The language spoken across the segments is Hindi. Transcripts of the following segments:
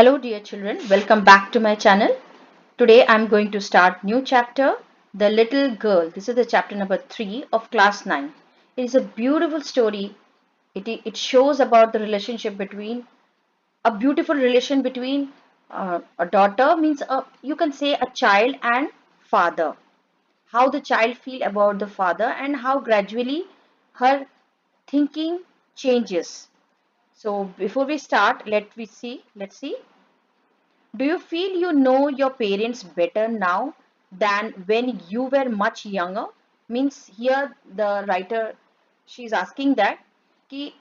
Hello dear children, welcome back to my channel. Today I am going to start new chapter, The Little Girl. This is the chapter number 3 of class 9. It is a beautiful story. It shows about the relationship between, a beautiful relation between a daughter, means you can say a child and father. How the child feel about the father and how gradually her thinking changes. So before we start, let's see. Do you feel you know your parents better now than when you were much younger? Means here the writer, she's asking that कि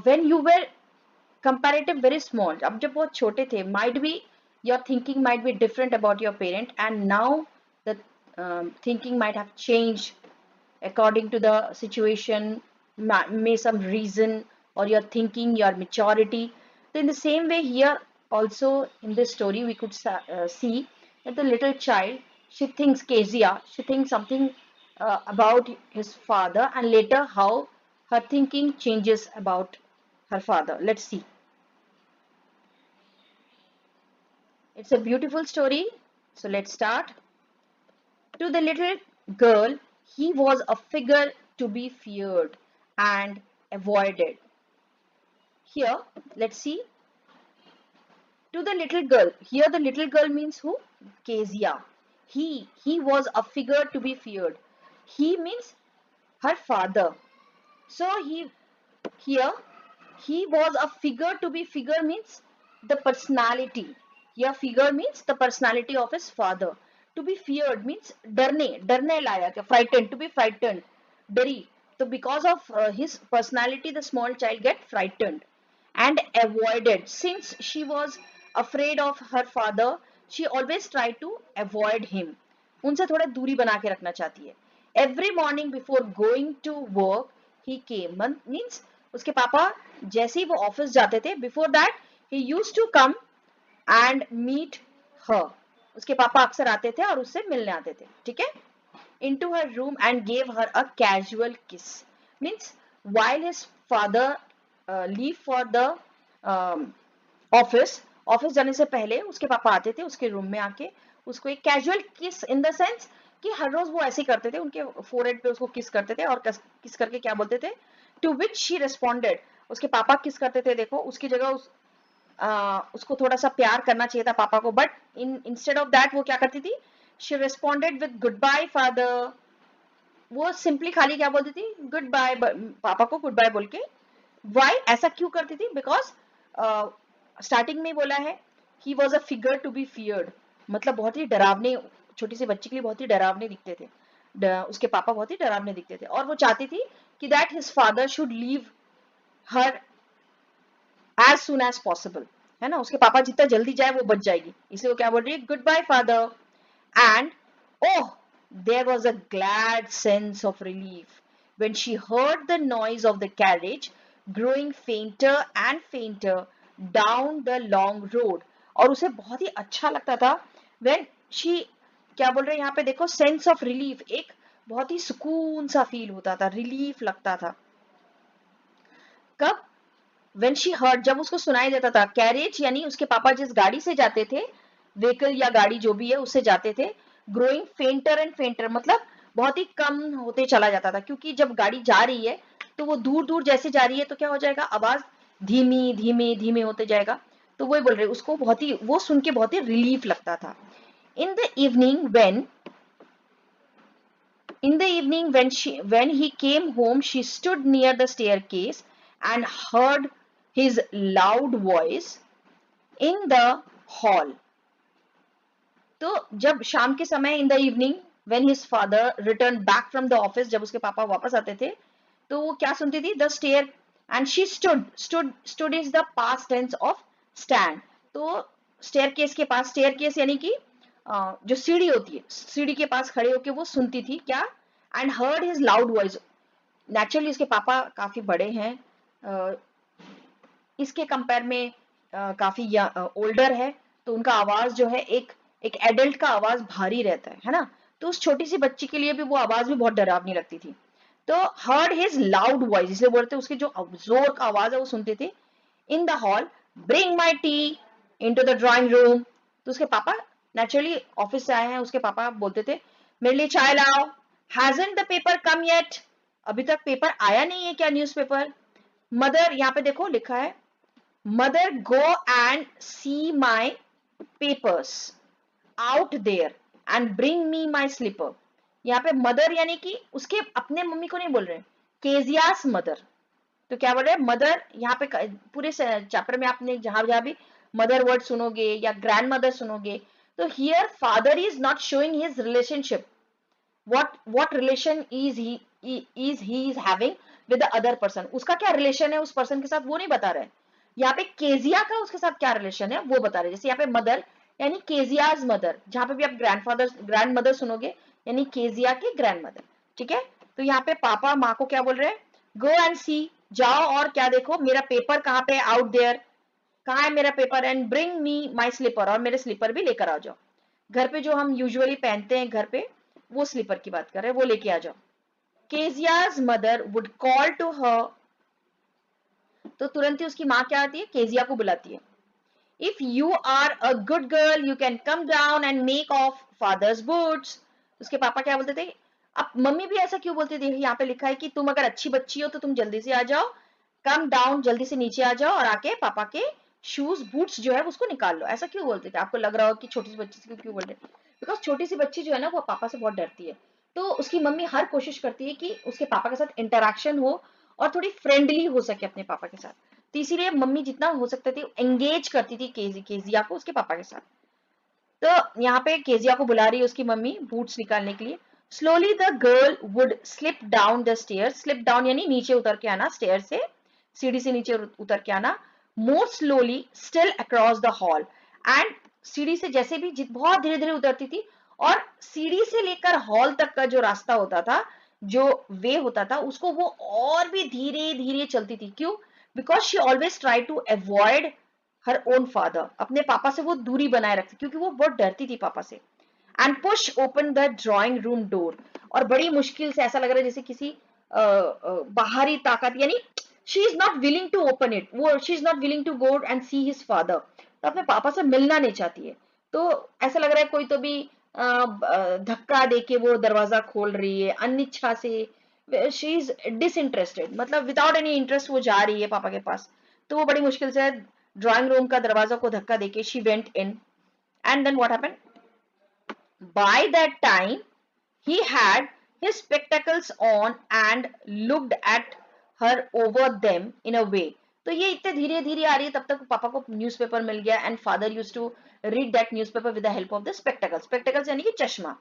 when you were comparative very small, अब जब बहुत छोटे थे, might be your thinking might be different about your parent, and now the thinking might have changed according to the situation, may some reason, or your thinking, your maturity. So in the same way here also in this story we could see that the little child, she thinks Kezia, she thinks something about his father, and later how her thinking changes about her father. Let's see. It's a beautiful story. So let's start. To the little girl, he was a figure to be feared and avoided. Here, let's see. To the little girl, here the little girl means who? Kezia. He was a figure to be feared. He means her father. So here, he was a figure to be, figure means the personality. Here figure means the personality of his father. To be feared means डरने लायक, frightened, to be frightened, डरी. So because of his personality, the small child get frightened and avoided. Since she was afraid of her father, she always tried to avoid him. उनसे थोड़ा दूरी बना के रखना चाहती है. Every morning before going to work, he came. Means उसके पापा जैसे ही वो ऑफिस जाते थे, before that he used to come and meet her. उसके पापा अक्सर आते थे और उससे मिलने आते थे. ठीक है? Into her room and gave her a casual kiss. Means while his father leave for the office जाने से पहले उसके पापा आते थे उसके रूम में आके उसको एक कैजुअल किस, इन द सेंस कि हर रोज वो ऐसे करते थे, उनके फोरहेड पे उसको किस करते थे और किस करके क्या बोलते थे. To which she responded. उसके पापा किस करते थे, देखो उसकी जगह उसको थोड़ा सा प्यार करना चाहिए था पापा को, बट इंस्टेड ऑफ दैट वो क्या करती थी, she responded with good bye father. वो सिंपली खाली क्या बोलती थी, गुड बाय, पापा को गुड बाय बोल के. वाई, ऐसा क्यों करती थी, बिकॉज स्टार्टिंग में बोला है he was a figure to be feared, मतलब बहुत ही डरावने, छोटी सी बच्ची के लिए बहुत ही डरावने दिखते थे. उसके पापा बहुत ही डरावने दिखते थे और वो चाहती थी कि that his father should leave her as soon as possible, है ना. उसके पापा जितना जल्दी जाए वो बच जाएगी, इसलिए वो क्या बोल रही है, good bye father. And oh, there was a glad sense of relief when she heard the noise of the carriage growing fainter and fainter down the long road. और उसे बहुत ही अच्छा लगता था when she, क्या बोल रहे हैं यहाँ पे देखो, sense of relief, एक बहुत ही सुकून सा फील होता था, रिलीफ लगता था. कब? when she heard, जब उसको सुनाई देता था. कैरेज यानी उसके पापा जिस गाड़ी से जाते थे, व्हीकल या गाड़ी जो भी है उससे जाते थे. ग्रोइंग फेंटर एंड फेंटर मतलब बहुत ही कम होते चला जाता था, क्योंकि जब गाड़ी जा रही है तो वो दूर दूर जैसे जा रही है तो क्या हो जाएगा, आवाज धीमी धीमे धीमे होते जाएगा. तो वही बोल रहे, उसको बहुत ही, वो सुन के बहुत ही रिलीफ लगता था. In the evening when he came home, she stood near the staircase and heard his loud voice in the hall. तो जब शाम के समय, in the evening, when his father returned back from the office, जब उसके पापा वापस आते थे तो वो क्या सुनती थी, the stair, and she stood is the past tense of stand. तो staircase के पास, staircase यानी कि जो सीढ़ी होती है, सीढ़ी के पास खड़े होके वो सुनती थी क्या, and heard his loud voice. Naturally उसके पापा काफी बड़े हैं, इसके कंपेयर में काफी ओल्डर है, तो उनका आवाज जो है एक एडल्ट का आवाज भारी रहता है ना. तो उस छोटी सी बच्ची के लिए भी वो आवाज भी बहुत डरावनी लगती थी. तो हर्ड हिज लाउड वॉइस, इसलिए बोलते उसके जो जोर का आवाज है वो सुनते थे. In the hall, bring my T, into the drawing room. तो उसके पापा नेचुरली ऑफिस से आए हैं, उसके पापा बोलते थे मेरे लिए चाय लाओ. Hasn't the paper come yet? अभी तक पेपर आया नहीं है क्या न्यूज़पेपर? मदर, यहाँ पे देखो लिखा है mother go and see my papers out there and bring me my slipper. यहाँ पे मदर यानी कि उसके अपने मम्मी को नहीं बोल रहे, केजियास मदर. तो क्या बोल रहे हैं मदर. यहाँ पे पूरे चैप्टर में आपने जहां जहां भी मदर वर्ड सुनोगे या ग्रैंड मदर सुनोगे, तो here father is not showing his relationship. what relation is having with the other person. उसका क्या रिलेशन है उस पर्सन के साथ वो नहीं बता रहे. यहाँ पे केजिया का उसके साथ क्या रिलेशन है वो बता रहे. जैसे यहाँ पे मदर यानी केजियाज मदर, जहां पे भी आप ग्रैंड मदर सुनोगे यानी केजिया की ग्रैंड मदर. ठीक है. तो यहाँ पे पापा माँ को क्या बोल रहे हैं, गो एंड सी, जाओ और क्या देखो, मेरा पेपर कहाँ पे, आउट देयर, कहाँ है मेरा paper, and bring me my slipper, और मेरे स्लीपर भी लेकर आ जाओ. घर पे जो हम यूजुअली पहनते हैं घर पे, वो स्लीपर की बात कर रहे हैं, वो लेके आ जाओ. Kezia's mother would call to her. तो तुरंत ही उसकी माँ क्या आती है, केजिया को बुलाती है. If you are a good girl you can come down and make off father's boots. उसके पापा क्या बोलते थे, अब मम्मी भी ऐसा क्यों बोलती थी, यहाँ पे लिखा है कि तुम अगर अच्छी बच्ची हो तो तुम जल्दी से आ जाओ, कम डाउन, जल्दी से नीचे आ जाओ और आके पापा के शूज बूट्स जो है उसको निकाल लो. ऐसा क्यों बोलते थे, आपको लग रहा हो कि छोटी सी बच्ची से क्यों बोल रहे, बिकॉज छोटी सी बच्ची जो है ना वो पापा से बहुत डरती है. तो उसकी मम्मी हर कोशिश करती है कि उसके पापा के साथ इंटरेक्शन हो और थोड़ी फ्रेंडली हो सके अपने पापा के साथ. तो इसीलिए मम्मी जितना हो सकता थी एंगेज करती थी केजिया को उसके पापा के साथ. तो यहाँ पे केजिया को बुला रही है उसकी मम्मी बूट्स निकालने के लिए. Slowly the girl would slip down the stair. Slip down यानी नीचे उतर के आना, स्टेयर से, सीढ़ी से नीचे उतर के आना. मोर slowly still across the hall. And सीढ़ी से जैसे भी बहुत धीरे धीरे उतरती थी, और सीढ़ी से लेकर हॉल तक का जो रास्ता होता था, जो वे होता था, उसको वो और भी धीरे धीरे चलती थी. क्यों? Because she always try to avoid her own father. अपने पापा से वो दूरी बनाए रखती क्योंकि वो बहुत डरती थी पापा से. And push open the drawing room door. और बड़ी मुश्किल से, ऐसा लग रहा है जैसे किसी बाहरी ताकत, यानी she is not willing to open it, वो she is not willing to go and see his father. तो अपने पापा से मिलना नहीं चाहती है. तो ऐसा लग रहा है कोई तो भी धक्का देके वो दरवाजा खोल रही है अनिच्छा से. शी इज डिसइंटरेस्टेड, मतलब विदाउट एनी इंटरेस्ट वो जा रही है पापा के पास. तो वो बड़ी मुश्किल से ड्राइंग रूम का दरवाजा को धक्का देके she went in. And then what happened, by that time he had his spectacles on and looked at her over them in a way. तो ये इतने धीरे धीरे आ रही है, तब तक पापा को न्यूज़पेपर मिल गया. And father used to read that newspaper with the help of the spectacles. Spectacles यानी कि चश्मा.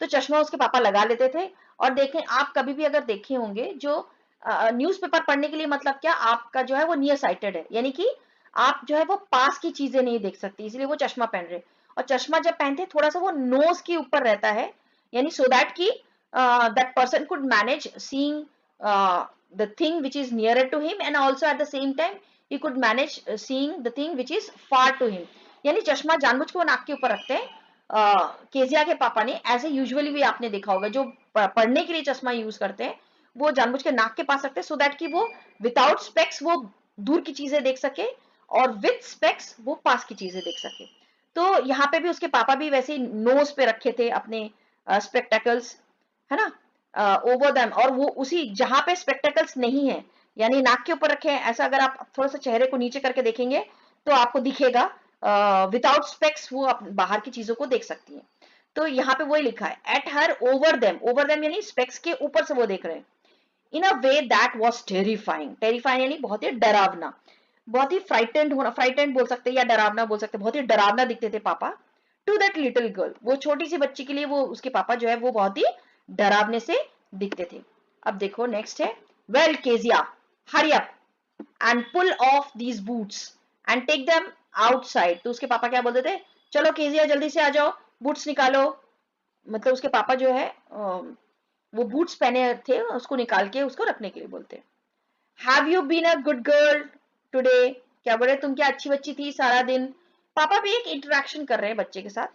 तो चश्मा उसके पापा लगा लेते थे. और देखें, आप कभी भी अगर देखे होंगे, जो न्यूज़पेपर पढ़ने के लिए मतलब क्या, आपका जो है वो नियर साइटेड है, यानी कि आप जो है वो पास की चीजें नहीं देख सकती, इसलिए वो चश्मा पहन रहे. और चश्मा जब पहनते हैं थोड़ा सा वो नोज के ऊपर रहता है, यानी सो दैट कि that person could manage seeing the thing which is nearer to him, and also at the same time he could manage seeing the thing which is far to him. यानी चश्मा जानबूझ के वो नाक के ऊपर रखते हैं. केजिया के पापा ने, ऐसे यूजुअली भी आपने देखा होगा, जो पढ़ने के लिए चश्मा यूज करते हैं वो जानबूझ के नाक के पास रखते हैं, सो दैट कि वो विदाउट स्पेक्स वो दूर की चीजें देख सके, और विथ स्पेक्स वो पास की चीजें देख सके. तो यहाँ पे भी उसके पापा भी वैसे ही नोज पे रखे थे अपने स्पेक्टेकल्स, है ना, ओवर देम. और वो उसी जहां पे स्पेक्टेकल्स नहीं है, यानी नाक के ऊपर रखे हैं, ऐसा अगर आप थोड़ा सा चेहरे को नीचे करके देखेंगे तो आपको दिखेगा विदाउट स्पेक्स वो बाहर की चीजों को देख सकती है. तो यहाँ पे वही लिखा है, एट हर ओवर देम यानी स्पेक्स के ऊपर से वो देख रहे हैं. In a way that was terrifying. Terrifying यानी बहुत ही डरावना, बहुत ही फ्राइटेंड होना, फ्राइटेंड बोल सकते हैं या डरावना बोल सकते हैं, बहुत ही डरावना दिखते थे पापा टू दैट लिटिल गर्ल. वो छोटी सी बच्ची के लिए वो उसके पापा जो है वो बहुत ही डरावने से दिखते थे. अब देखो नेक्स्ट है, well Kezia hurry up and pull off these boots and take them outside. तो उसके पापा क्या बोलते थे, चलो केजिया जल्दी से आ जाओ, बूट्स निकालो. मतलब उसके पापा जो है वो बूट्स पहने थे, उसको निकाल के उसको रखने के लिए बोलते. Have you been a good girl today. क्या बोले, तुम क्या अच्छी बच्ची थी सारा दिन. पापा भी एक इंटरेक्शन कर रहे हैं बच्चे के साथ.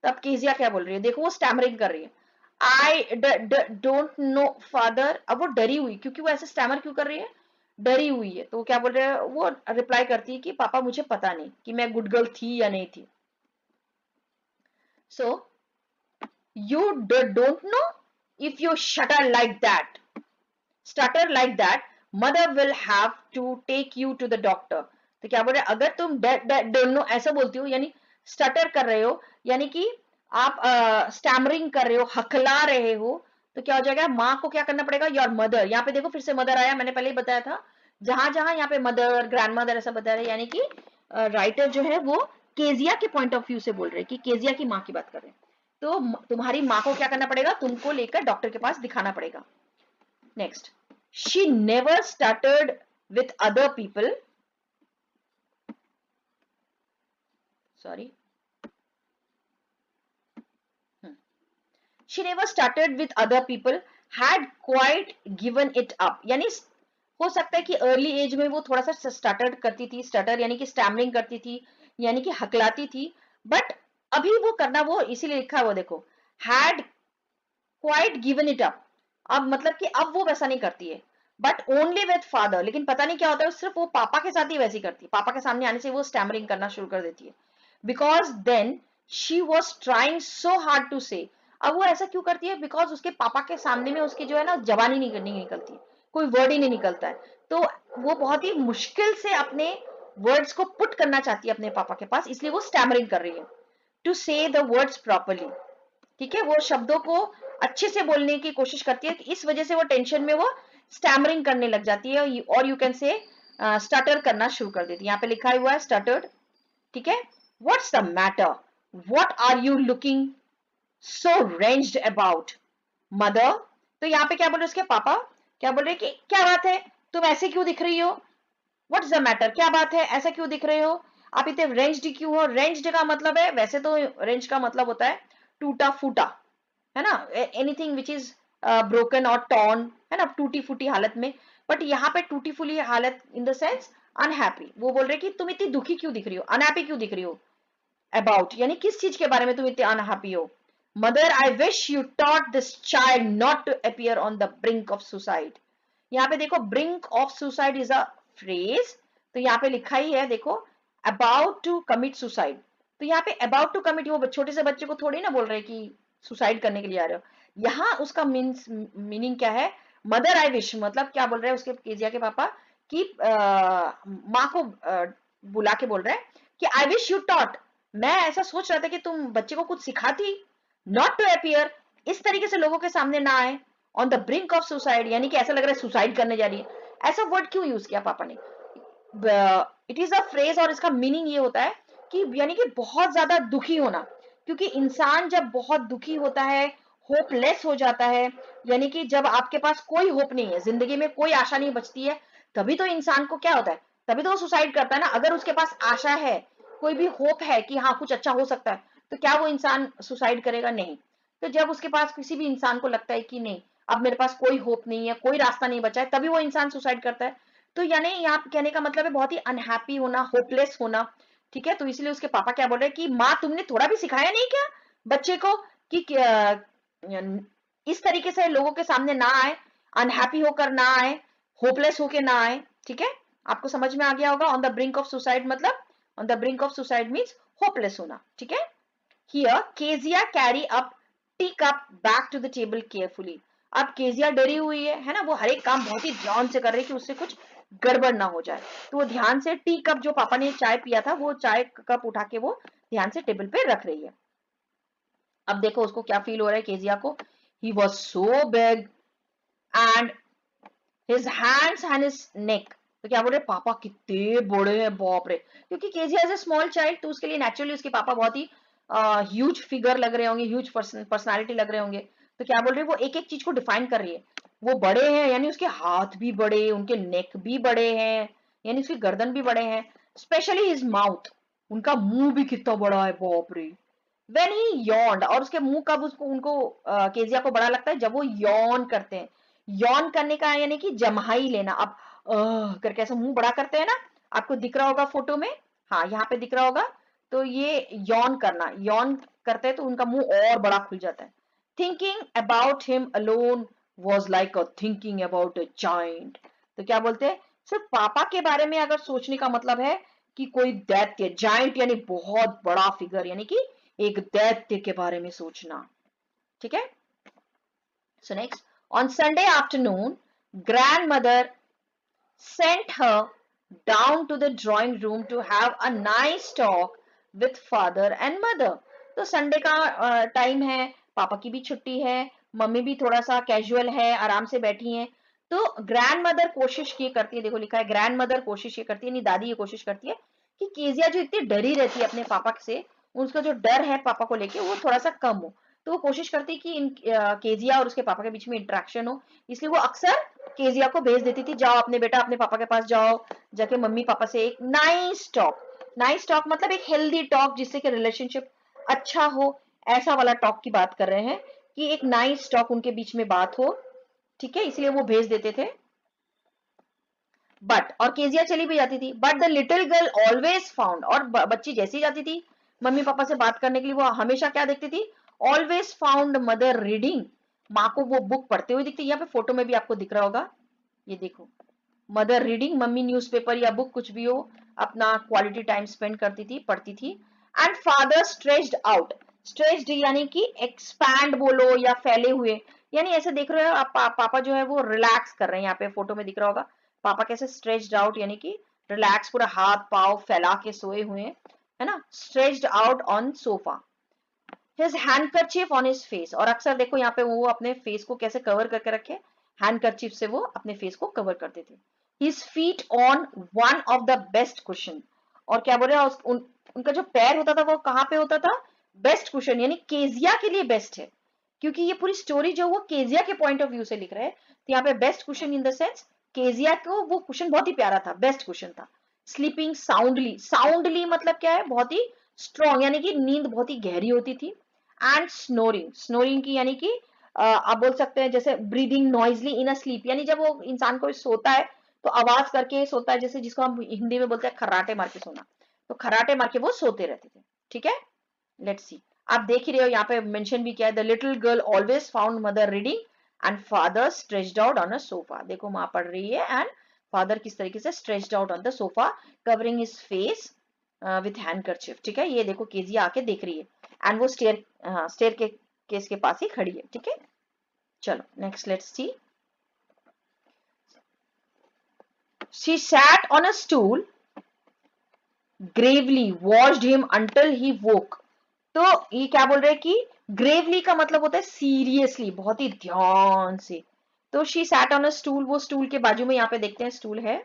तब केजिया क्या बोल रही है, देखो वो स्टैमरिंग कर रही है, आई डोंट नो फादर. अब वो डरी हुई, क्योंकि वो ऐसे स्टैमर क्यों कर रही है, डरी हुई है। तो क्या बोल रहे हैं, वो रिप्लाई करती है कि पापा मुझे पता नहीं कि मैं गुड गर्ल थी या नहीं थी। सो you don't know, if you stutter like that, mother will have to take you to the doctor। तो क्या बोल रहे, अगर तुम don't know ऐसा बोलती हो, यानी स्टटर कर रहे हो, यानी कि आप स्टैमरिंग कर रहे हो, हकला रहे हो, तो क्या हो जाएगा, माँ को क्या करना पड़ेगा, योर मदर। यहाँ पे देखो फिर से मदर आया, मैंने पहले ही बताया था, जहां जहां यहाँ पे मदर, ग्रैंड मदर ऐसा बता रहे, यानी कि राइटर जो है वो केजिया के पॉइंट ऑफ व्यू से बोल रहे हैं, कि केजिया की माँ की बात कर रहे हैं। तो तुम्हारी माँ को क्या करना पड़ेगा, तुमको लेकर डॉक्टर के पास दिखाना पड़ेगा। Next, she never started with other people, sorry, she never started with other people, had quite given it up। यानी हो सकता है कि अर्ली एज में वो थोड़ा सा स्टार्टर करती थी, स्टटर यानी कि स्टैमरिंग करती थी, यानी कि हकलाती थी, बट अभी वो करना, वो इसीलिए लिखा है वो देखो, had quite given it up। अब मतलब कि अब वो वैसा नहीं करती है, बट ओनली विद फादर। लेकिन पता नहीं क्या होता है, सिर्फ वो पापा के साथ ही वैसी करती है, पापा के सामने आने से वो स्टैमरिंग करना शुरू कर देती है। Because then she was trying so hard to say. अब वो ऐसा क्यों करती है, बिकॉज उसके पापा के सामने में उसकी जो है ना जबानी नहीं निकलती, कोई वर्ड ही नहीं निकलता है, तो वो बहुत ही मुश्किल से अपने वर्ड्स को पुट करना चाहती है अपने पापा के पास, इसलिए वो स्टैमरिंग कर रही है, टू से द वर्ड्स प्रॉपरली। ठीक है, वो शब्दों को अच्छे से बोलने की कोशिश करती है, इस वजह से वो टेंशन में वो स्टैमरिंग करने लग जाती है, और यू कैन से स्टटर करना शुरू कर देती है। यहाँ पे लिखा हुआ है स्टटर्ड। ठीक है, what's the matter, what are you looking so ranged about mother. तो यहाँ पे क्या बोल रहे उसके पापा, क्या बोल रहे कि क्या बात है, तुम ऐसे क्यों दिख रही हो, व्हाट्स द मैटर, क्या बात है, ऐसा क्यों दिख रहे हो, आप इतने रेंज्ड क्यों हो। रेंज्ड का मतलब है, वैसे तो रेंज का मतलब होता है टूटा फूटा, है ना, एनीथिंग विच इज ब्रोकन और टॉर्न, है ना, टूटी फूटी हालत में। बट यहाँ पे टूटी फूटी हालत इन द सेंस अनहैप्पी। वो बोल रहे कि तुम इतनी दुखी क्यों दिख रही हो, अनहैप्पी क्यों दिख रही हो, अबाउट यानी किस चीज के बारे में तुम इतने अनहैप्पी हो। Mother I wish you taught this child not to appear on the brink of suicide. यहाँ पे देखो, brink of suicide is a phrase, तो यहाँ पे लिखा ही है देखो, अबाउट टू कमिट सुसाइड। तो यहाँ पे अबाउट टू कमिट, वो छोटे से बच्चे को थोड़ी ना बोल रहे कि सुसाइड करने के लिए आ रहे हो। यहाँ उसका मीनिंग क्या है, मदर आई विश मतलब क्या बोल रहे हैं उसके केजिया के पापा, कि माँ को बुला के बोल रहे हैं कि आई विश यू टॉट, मैं ऐसा सोच रहा था कि तुम बच्चे को कुछ सिखाती, नॉट टू अपीयर, इस तरीके से लोगों के सामने ना आए, on the brink of suicide, यानी कि ऐसा लग रहा है सुसाइड करने जा रही है। ऐसा वर्ड क्यों यूज किया पापा ने, इट इज अ फ्रेज, और इसका मीनिंग ये होता है कि यानी कि बहुत ज्यादा दुखी होना। क्योंकि इंसान जब बहुत दुखी होता है, होपलेस हो जाता है, यानी कि जब आपके पास कोई होप नहीं है, जिंदगी में कोई आशा नहीं बचती है, तभी तो इंसान को क्या होता है, तभी तो वो सुसाइड करता है ना। अगर उसके पास आशा है, कोई भी होप है कि हाँ कुछ अच्छा हो सकता है, तो क्या वो इंसान सुसाइड करेगा, नहीं। तो जब उसके पास किसी भी इंसान को लगता है कि नहीं, अब मेरे पास कोई होप नहीं है, कोई रास्ता नहीं बचा है, तभी वो इंसान सुसाइड करता है। तो यानी यहाँ कहने का मतलब है बहुत ही अनहैप्पी होना, होपलेस होना। ठीक है, तो इसलिए उसके पापा क्या बोल रहे हैं कि माँ तुमने थोड़ा भी सिखाया नहीं क्या बच्चे को, कि इस तरीके से लोगों के सामने ना आए, अनहैप्पी होकर ना आए, होपलेस होकर ना आए। ठीक है, आपको समझ में आ गया होगा। On the brink of suicide मतलब, on the brink of suicide means hopeless होना। ठीक है, here Kezia carry up tea cup back to the table carefully. अब केजिया डरी हुई है ना, वो हर एक काम बहुत ही ध्यान से कर रही है कि उससे कुछ गड़बड़ ना हो जाए। तो वो ध्यान से टी कप, जो पापा ने चाय पिया था, वो चाय कप उठा के वो ध्यान से टेबल पे रख रही है। अब देखो उसको क्या फील हो रहा है केजिया को, he was so big and his hands and his neck. तो क्या बोल रहे, पापा कितने बड़े हैं, बाप रे। क्योंकि Kezia as a small child, तो उसके लिए नेचुरली उसके पापा बहुत ही ह्यूज फिगर लग रहे होंगे, ह्यूज पर्सनालिटी लग रहे होंगे। तो क्या बोल रहे, वो एक एक चीज को डिफाइन कर रही है। वो बड़े हैं, यानी उसके हाथ भी बड़े, उनके नेक भी बड़े हैं, यानी उसकी गर्दन भी बड़े हैं, स्पेशली हिज माउथ, उनका मुंह भी कितना बड़ा है, बाप रे। वेन ही यॉन्ड, और उसके मुंह कब उसको उनको केजिया को बड़ा लगता है, जब वो यॉन करते हैं। यॉन करने का यानी कि जम्हाई लेना। अब करके ऐसा मुंह बड़ा करते हैं ना, आपको दिख रहा होगा फोटो में, हाँ यहाँ पे दिख रहा होगा। तो ये यॉन करना, यॉन करते हैं तो उनका मुंह और बड़ा खुल जाता है। Thinking about him alone was like a thinking about a giant. तो क्या बोलते हैं सिर्फ पापा के बारे में अगर सोचने का मतलब है कि कोई दैत्य, जाइंट यानी बहुत बड़ा फिगर, यानी कि एक दैत्य के बारे में सोचना, ठीक है। So next, on Sunday afternoon grandmother sent her down to the drawing room to have a nice talk with father and mother. तो संडे का टाइम है, पापा की भी छुट्टी है, मम्मी भी थोड़ा सा कैजुअल है, आराम से बैठी हैं। तो ग्रैंड मदर कोशिश ये करती है, देखो लिखा है ग्रैंड मदर कोशिश ये करती है, नहीं दादी ये कोशिश करती है कि केजिया जो इतनी डरी रहती है अपने पापा से, उसका जो डर है पापा को लेके वो थोड़ा सा कम हो। तो वो कोशिश करती है कि इन केजिया और उसके पापा के बीच में इंटरेक्शन हो, इसलिए वो अक्सर केजिया को भेज देती थी, जाओ अपने बेटा अपने पापा के पास जाओ, जाके मम्मी पापा से एक नाइस टॉक मतलब एक हेल्दी टॉक जिससे कि रिलेशनशिप अच्छा हो, ऐसा वाला टॉक की बात कर रहे हैं कि एक नाइस टॉक उनके बीच में बात हो, ठीक है, इसलिए वो भेज देते थे। बट, और केजिया चली भी जाती थी, but the little girl always found, और बच्ची जैसी जाती थी मम्मी पापा से बात करने के लिए, वो हमेशा क्या देखती थी, ऑलवेज फाउंड मदर रीडिंग, माँ को वो बुक पढ़ते हुए दिखती। यहाँ पे फोटो में भी आपको दिख रहा होगा, ये देखो, मदर रीडिंग, मम्मी न्यूज़पेपर या बुक कुछ भी हो, अपना क्वालिटी टाइम स्पेंड करती थी, पढ़ती थी। And father stretched out, stretched यानी कि एक्सपैंड बोलो या फैले हुए, यानी ऐसे देख रहे हो आप, पापा जो है वो रिलैक्स कर रहे हैं, यहाँ पे फोटो में दिख रहा होगा पापा कैसे स्ट्रेच्ड आउट यानी कि रिलैक्स, पूरा हाथ पाव फैला के सोए हुए हैं, है ना, stretched out on sofa, his handkerchief on his face, और अक्सर देखो यहाँ पे वो अपने फेस को कैसे कवर करके रखे, हैंडकरचीफ से वो अपने फेस को कवर करते थे। His feet on one of the best cushion, और क्या बोल रहे हैं उनका जो पैर होता था वो कहाँ पे होता था, बेस्ट कुशन, यानी केजिया के लिए बेस्ट है, क्योंकि ये पूरी स्टोरी जो वो केजिया के पॉइंट ऑफ व्यू से लिख रहे हैं, तो यहाँ पे best cushion in the sense Kezia को वो कुशन बहुत ही प्यारा था, बेस्ट कुशन था। स्लीपिंग साउंडली, साउंडली मतलब क्या है, बहुत ही स्ट्रॉन्ग, यानी कि नींद बहुत ही गहरी होती थी। एंड स्नोरिंग, स्नोरिंग की यानी कि आप बोल सकते हैं जैसे breathing Noisli in a slip, यानी जब वो इंसान को सोता है तो आवाज करके सोता है, जैसे जिसको हम हिंदी में बोलते हैं खर्राटे मार के सोना, तो खर्राटे मार के वो सोते रहते थे, ठीक है। लेट्स सी, आप देख ही रहे हो यहाँ पे मेंशन भी किया है, the little girl always found mother reading and father stretched out on a sofa, देखो माँ पढ़ रही है एंड फादर किस तरीके से stretched out on the sofa covering his face with handkerchief, ठीक है। ये देखो केजिया आके देख रही है एंड वो स्टेयर के केस के पास ही खड़ी है, ठीक है। चलो next let's see, she sat on a stool gravely watched him until he woke, तो ये क्या बोल रहे हैं कि ग्रेवली का मतलब होता है सीरियसली, बहुत ही ध्यान से। तो she sat on a stool, वो स्टूल के बाजू में यहाँ पे देखते हैं स्टूल है,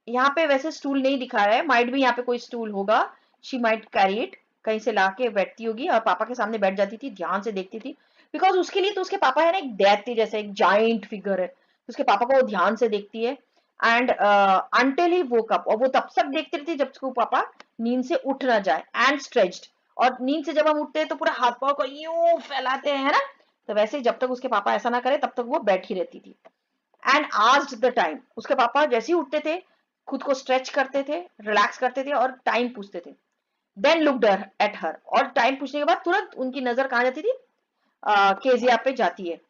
यहाँ पे वैसे स्टूल नहीं दिखा रहा है, माइट भी यहाँ पे कोई स्टूल होगा, शी माइट कैरी इट, कहीं से लाके बैठती होगी और पापा के सामने बैठ जाती थी, ध्यान से देखती थी, बिकॉज उसके लिए तो उसके पापा है ना एक दैत्य जैसे एक जाइंट फिगर है, तो उसके पापा को वो ध्यान से देखती है। And until he woke up, और वो तब तक देखती रहती जब तक वो पापा नींद से उठ ना जाए, एंड स्ट्रेच्ड, और नींद से जब हम उठते हैं तो पूरा हाथ पाव को यूं फैलाते हैं, है ना, तो वैसे जब तक उसके पापा ऐसा ना करे तब तक वो बैठी रहती थी। एंड आस्क्ड द टाइम, उसके पापा जैसे ही उठते थे खुद को स्ट्रेच करते थे, रिलैक्स करते थे और टाइम पूछते थे। देन लुक्ड एट हर, और टाइम पूछने के बाद तुरंत उनकी नजर कहाँ जाती थी, केजिया पे जाती है।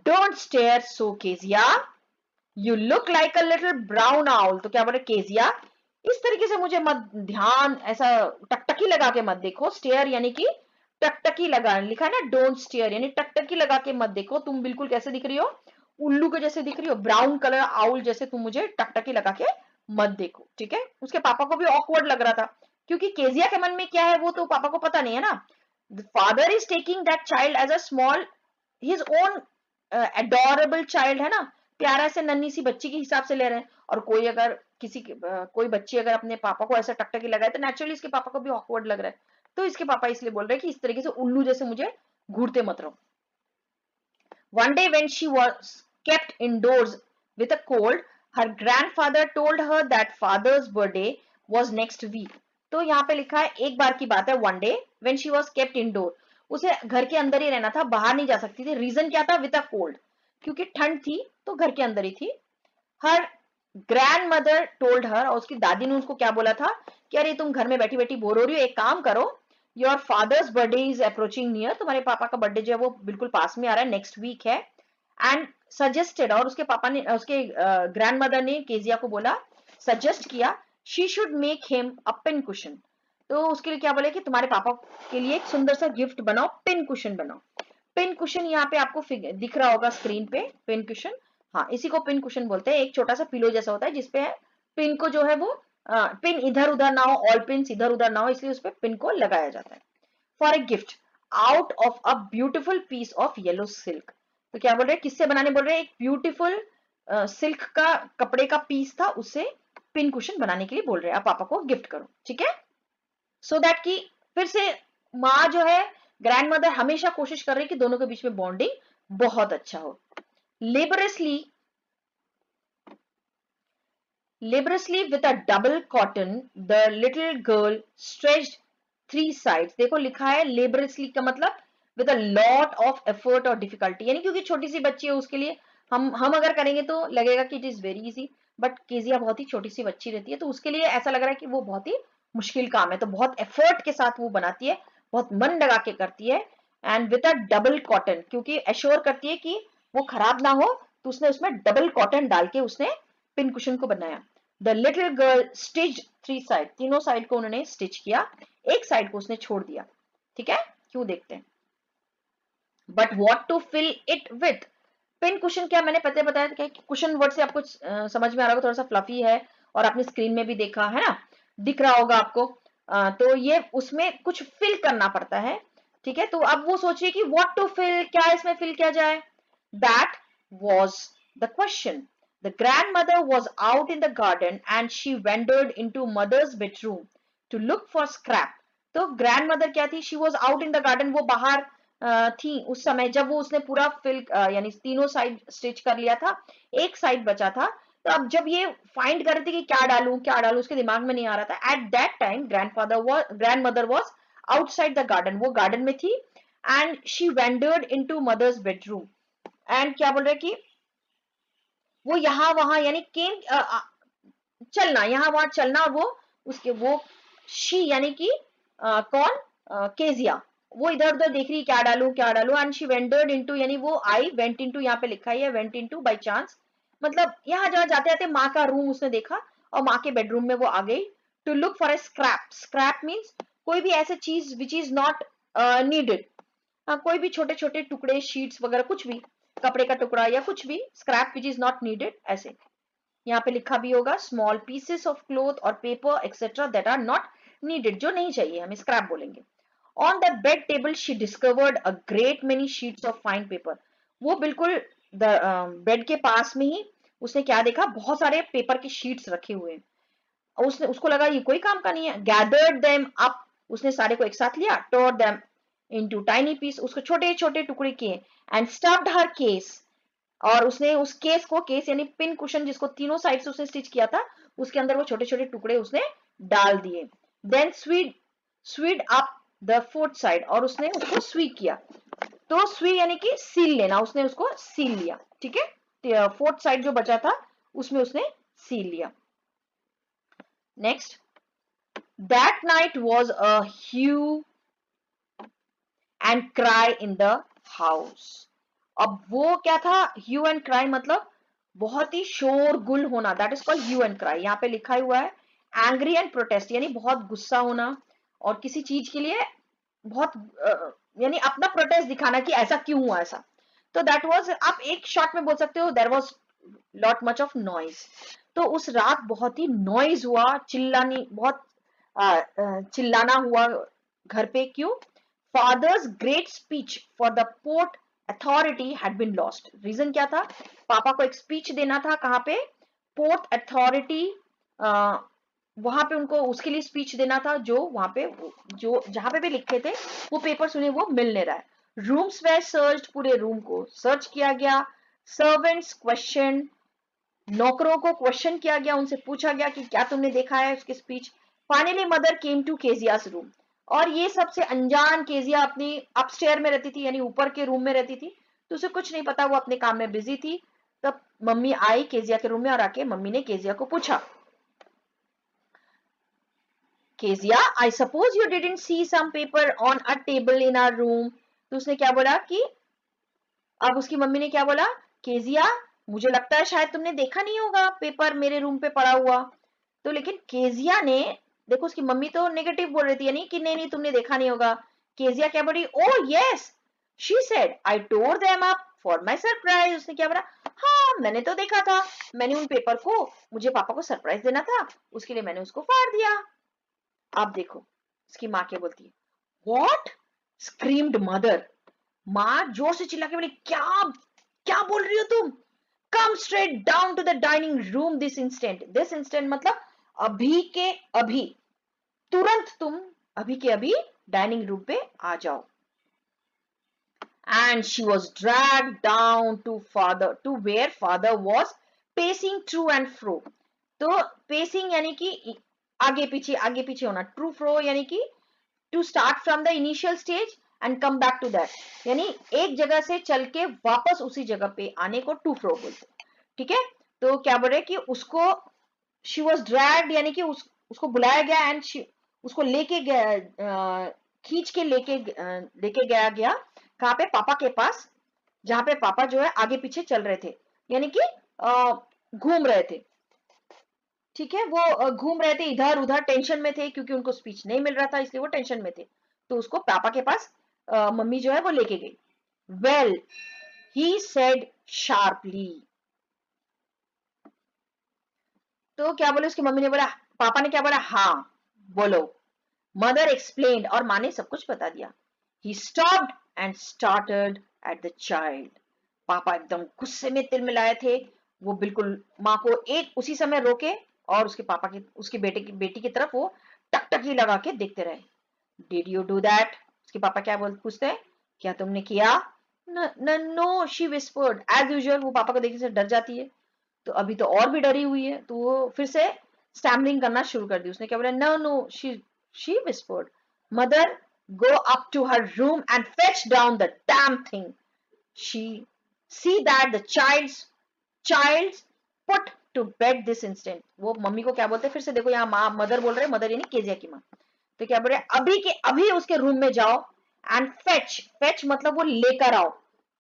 Don't stare so Kezia, you look like a little brown owl, तो क्या बोले केजिया, इस तरीके से मुझे मत ध्यान ऐसा टकटकी लगा के मत देखो, स्टेयर यानी कि टकटकी लगा, लिखा है ना डोंट स्टेयर यानी टकटकी लगा के मत देखो, तुम बिल्कुल कैसे दिख रही हो, उल्लू के जैसे दिख रही हो, ब्राउन कलर आउल जैसे, तुम मुझे टकटकी लगा के मत देखो, ठीक है। उसके पापा को भी ऑकवर्ड लग रहा था, क्योंकि केजिया के मन में क्या है वो तो पापा को पता नहीं है ना। Father is taking that child as a small, his own adorable child, है ना, प्यारा से नन्ही सी बच्ची के हिसाब से ले रहे हैं, और कोई अगर कोई बच्ची अगर अपने पापा को ऐसा टकटकी लगाए तो नेचुरली इसके पापा को भी ऑकवर्ड लग रहा है, तो इसके पापा इसलिए बोल रहे हैं कि इस तरीके से उल्लू जैसे मुझे घूरते मत रहो। One day when she was kept indoors with a cold, her grandfather told her that father's birthday was next week. तो यहाँ पे लिखा है एक बार की बात है, one day when she was kept indoor, उसे घर के अंदर ही रहना था, बाहर नहीं जा सकती थी। रीजन क्या था, with a cold, क्योंकि ठंड थी तो घर के अंदर ही थी। Her grandmother told her, और उसकी दादी ने उसको क्या बोला था कि अरे तुम घर में बैठी बैठी बोर हो रही हो, एक काम करो, your father's birthday is approaching near, तुम्हारे पापा का बर्थडे जो है वो बिल्कुल पास में आ रहा है, नेक्स्ट वीक है, एंड सजेस्टेड, और उसके पापा ने, उसके ग्रैंडमदर ने केजिया को बोला, सजेस्ट किया, she should make him a pin cushion. तो उसके लिए क्या बोले कि तुम्हारे पापा के लिए एक सुंदर सा गिफ्ट बनाओ, पिन कुशन बनाओ। पिन कुशन यहाँ पे आपको दिख रहा होगा स्क्रीन पे, पिन कुशन। हाँ, इसी को पिन कुशन बोलते हैं। एक छोटा सा पिलो जैसा होता है जिसपे पिन को जो है वो पिन इधर उधर ना हो, ऑल पिन इधर उधर ना हो, इसलिए उस पर पिन को लगाया जाता है। For a gift out of a beautiful piece of yellow silk. तो क्या बोल रहे हैं, किससे बनाने बोल रहे हैं, एक ब्यूटिफुल सिल्क का कपड़े का पीस था, उससे पिन कुशन बनाने के लिए बोल रहे हैं, आप पापा को गिफ्ट करो, ठीक है। सो दैट कि फिर से माँ जो है, ग्रैंड मदर हमेशा कोशिश कर रही है कि दोनों के बीच में बॉन्डिंग बहुत अच्छा हो। लेबरसली with a double cotton, the little girl stretched three sides. देखो लिखा है laboriously का मतलब with a lot of effort और difficulty, यानी क्योंकि छोटी सी बच्ची है उसके लिए हम अगर करेंगे तो लगेगा कि it is very easy, but Kezia बहुत ही छोटी सी बच्ची रहती है तो उसके लिए ऐसा लग रहा है कि वो बहुत ही मुश्किल काम है, तो बहुत एफर्ट के साथ वो बनाती है, बहुत मन लगा के करती है। And with a double cotton, क्योंकि एश्योर करती है कि वो खराब ना हो, तो उसने उसमें डबल कॉटन डाल के उसने पिन कुशन को बनाया। The little girl stitch three side, तीनों साइड को उन्होंने स्टिच किया, एक साइड को उसने छोड़ दिया, ठीक है। क्यों देखते हैं। But what to fill it with, pin cushion क्या, मैंने पहले बताया था कि कुशन वर्ड से आपको समझ में आ रहा होगा, थोड़ा सा फ्लफी है और आपने स्क्रीन में भी देखा है ना, दिख रहा होगा आपको। तो ये उसमें कुछ फिल करना पड़ता है, ठीक है। तो अब वो सोचिए कि व्हाट टू फिल, क्या इसमें फिल किया जाए। That was the question. The grandmother was out in the garden and she wandered into mother's bedroom to look for scrap. तो ग्रैंडमदर क्या थी, she was out in the garden, वो बाहर थी उस समय जब वो उसने पूरा फिल यानी तीनों साइड स्टिच कर लिया था, एक साइड बचा था। तो अब जब ये फाइंड कर रही थी कि क्या डालूं, उसके दिमाग में नहीं आ रहा था। At that time grandmother was outside the garden, वो गार्डन में थी। And she wandered into mother's bedroom, एंड क्या बोल रहे कि वो यहाँ वहां यानी केम चलना, यहाँ वहां चलना, और वो उसके वो शी यानी कि कौन, केजिया, वो इधर उधर देख रही क्या डालू। एंड शी वेंडर्ड इनटू, यानी वो आई, वेंट इनटू यहाँ पे लिखा है, वेंट इनटू बाय चांस, मतलब यहाँ जहाँ जाते जाते माँ का रूम उसने देखा और माँ के बेडरूम में वो आ गई। To look for a scrap, scrap means कोई भी ऐसे चीज विच इज नॉट नीडेड, कोई भी छोटे छोटे टुकड़े, शीट्स वगैरह कुछ भी, कपड़े का टुकड़ा या कुछ भी, scrap which is not needed ऐसे। यहाँ पे लिखा भी होगा स्मॉल पीसेस ऑफ क्लोथ और paper etcetera that are not needed, जो नहीं चाहिए हमें स्क्रैप बोलेंगे। On the bed table she discovered a great many sheets of fine paper. वो बिल्कुल बेड के पास में ही उसने क्या देखा, बहुत सारे पेपर के शीट्स रखे हुए हैं, और उसने उसको लगा ये कोई काम का नहीं है। गैदर्ड देम अप, उसने सारे को एक साथ लिया, टोर देम इनटू टाइनी पीस, उसको छोटे छोटे टुकड़े किए। एंड स्टफ्ड हर केस, और उसने उस केस को, केस यानी पिन कुशन जिसको तीनों साइड से उसने स्टिच किया था, उसके अंदर वो छोटे छोटे टुकड़े उसने डाल दिए। Then swept up the fourth side, और उसने उसको स्वी किया। तो स्वी यानी कि सील लेना, उसने उसको सील लिया, ठीक है। फोर्थ साइड जो बचा था उसमें उसने सील लिया। Next, that night was a hue and cry in the house. अब वो क्या था, ह्यू एंड क्राई मतलब बहुत ही शोरगुल होना, that is called hue and cry. यहाँ पे लिखा हुआ है एंग्री एंड प्रोटेस्ट, यानी बहुत गुस्सा होना और किसी चीज के लिए बहुत यानी अपना प्रोटेस्ट दिखाना कि ऐसा क्यों हुआ ऐसा। तो दैट वाज, आप एक शॉर्ट में बोल सकते हो, there was lot much of noise. तो उस रात बहुत ही नॉइज हुआ, चिल्लानी बहुत चिल्लाना हुआ घर पे। क्यों, father's great speech for the port authority had been lost. Reason क्या था, पापा को एक स्पीच देना था, कहाँ पे, पोर्ट अथॉरिटी, वहां पे उनको उसके लिए स्पीच देना था, जो वहां पे जो जहां पे भी लिखे थे वो पेपर्स उन्हें वो मिल नहीं रहा है। रूम्स वेयर सर्च्ड, पूरे रूम को सर्च किया गया। सर्वेंट्स क्वेश्चन, नौकरों को क्वेश्चन किया गया, उनसे पूछा गया कि क्या तुमने देखा है उसकी speech. Finally mother came to Kezia's room, और ये सबसे अनजान केजिया अपनी अपस्टेयर में रहती थी, यानी ऊपर के रूम में रहती थी, तो उसे कुछ नहीं पता, वो अपने काम में बिजी थी। तब मम्मी आई केजिया के रूम में, और आके मम्मी ने केजिया को पूछा, Kezia I suppose you didn't see some paper on a table in our room. तो उसने क्या बोला कि, अब उसकी मम्मी ने क्या बोला केजिया, मुझे लगता है शायद तुमने देखा नहीं होगा पेपर मेरे रूम पे पड़ा हुआ। तो लेकिन केजिया ने, देखो उसकी मम्मी तो नेगेटिव बोल रही थी, यानी कि नहीं नहीं तुमने देखा नहीं होगा। केजिया क्या बोली, oh yes, she said I tore them up for my surprise. उसने क्या बोला, हाँ मैंने तो देखा था, मैंने उन पेपर को, मुझे पापा को सरप्राइज देना था, उसके लिए मैंने उसको फाड़ दिया। आप देखो उसकी माँ क्या बोलती है, व्हाट, स्क्रीम्ड मदर। माँ जोर से चिल्ला के बोली, क्या क्या बोल रही हो तुम, come straight down to the dining room this instant. This instant मतलब अभी के अभी, तुरंत तुम अभी के अभी डाइनिंग रूम पे आ जाओ। And she was dragged down to where father was pacing to and fro. तो pacing यानी कि आगे पीछे होना, true fro यानी कि to start from the initial stage and come back to that, यानी एक जगह से चल के वापस उसी जगह पे आने को to fro बोलते हैं। ठीक है, तो क्या बोल रहे कि उसको she was dragged यानी कि उसको बुलाया गया and उसको लेके गया, खींच के लेके गया कहाँ पे, पापा के पास, जहां पे पापा जो है आगे पीछे चल रहे थे, यानी कि घूम रहे थे। ठीक है, वो घूम रहे थे इधर उधर, टेंशन में थे क्योंकि उनको स्पीच नहीं मिल रहा था, इसलिए वो टेंशन में थे। तो उसको पापा के पास मम्मी जो है वो लेके गई। वेल ही सेड शार्पली, तो क्या बोले उसकी मम्मी ने बोला, पापा ने क्या बोला, हाँ बोलो। मदर एक्सप्लेन्ड, और माँ ने सब कुछ बता दिया। He stopped and started at the child. पापा एकदम गुस्से में तिलमिलाए थे, वो बिल्कुल माँ को एक उसी समय रोके और उसके पापा की, उसके बेटी की तरफ वो टकटकी लगा के देखते रहे। डिड यू डू दैट, उसके पापा क्या पूछते हैं, क्या तुमने किया। No, she whispered, as usual वो पापा को देखने से डर जाती है, तो अभी तो और भी डरी हुई है, तो वो फिर से स्टैमरिंग करना शुरू कर दी। उसने क्या बोला, no no, she whispered, mother go up to her room and fetch down the damn thing. She see that the child put to bed this instant. वो मम्मी को क्या बोलते हैं, फिर से देखो यहाँ माँ मदर बोल रहे, मदर यानी केजिया की माँ। तो क्या बोल रहे, अभी के अभी उसके रूम में जाओ एंड फेच मतलब वो लेकर आओ,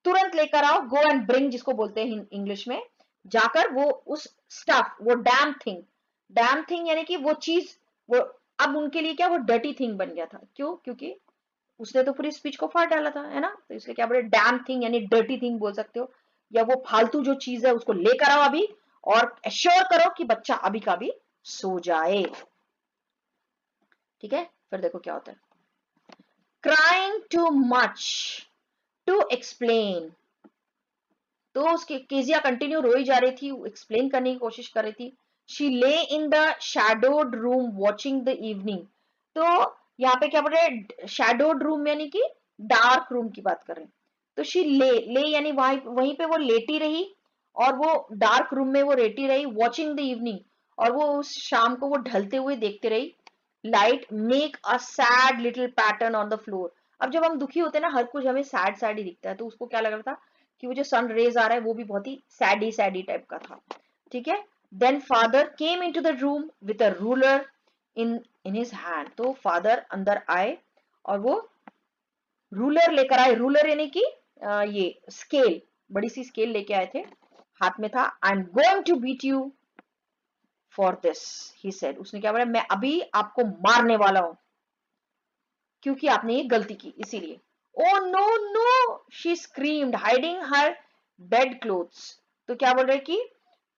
तुरंत लेकर आओ, गो एंड ब्रिंग जिसको बोलते हैं इंग्लिश में, जाकर वो उस स्टफ, वो डैम थिंग यानी कि वो चीज, वो अब उनके लिए क्या, वो डर्टी थिंग बन गया था। क्यों, क्योंकि उसने तो पूरी स्पीच को फाड़ डाला था, है ना, तो इसलिए क्या बोले, डैम थिंग यानी डर्टी थिंग बोल सकते हो, या वो फालतू जो चीज है उसको लेकर आओ अभी, और एश्योर करो कि बच्चा अभी का भी सो जाए। ठीक है, फिर देखो क्या होता है, crying too much to explain. तो उसकी केजिया कंटिन्यू रोई जा रही थी, एक्सप्लेन करने की कोशिश कर रही थी। शी ले in the shadowed room watching the evening. तो यहाँ पे क्या बोल रहे, शैडोड रूम यानी कि डार्क रूम की बात कर रहे हैं। तो शी ले यानी वहीं पे वो लेटी रही, और वो डार्क रूम में वो लेटी रही, वॉचिंग द इवनिंग, और वो उस शाम को वो ढलते हुए देखते रही। Light make a sad little pattern on the floor. अब जब हम दुखी होते हैं ना, हर कुछ हमें सैड सैड ही दिखता है, तो उसको क्या लग रहा था कि वो जो सन रेज आ रहा है वो भी बहुत ही सैडी टाइप का था। ठीक है, then father came into the room with a ruler in in his hand. तो फादर अंदर आए और वो रूलर लेकर आए, रूलर यानी कि ये स्केल, बड़ी सी स्केल लेके आए थे, हाथ में था। I am going to beat you for this, he said. उसने क्या बोला, मैं अभी आपको मारने वाला हूं क्योंकि आपने ये गलती की, इसीलिए। Oh no no, she screamed hiding her bed clothes. तो क्या बोल रहे कि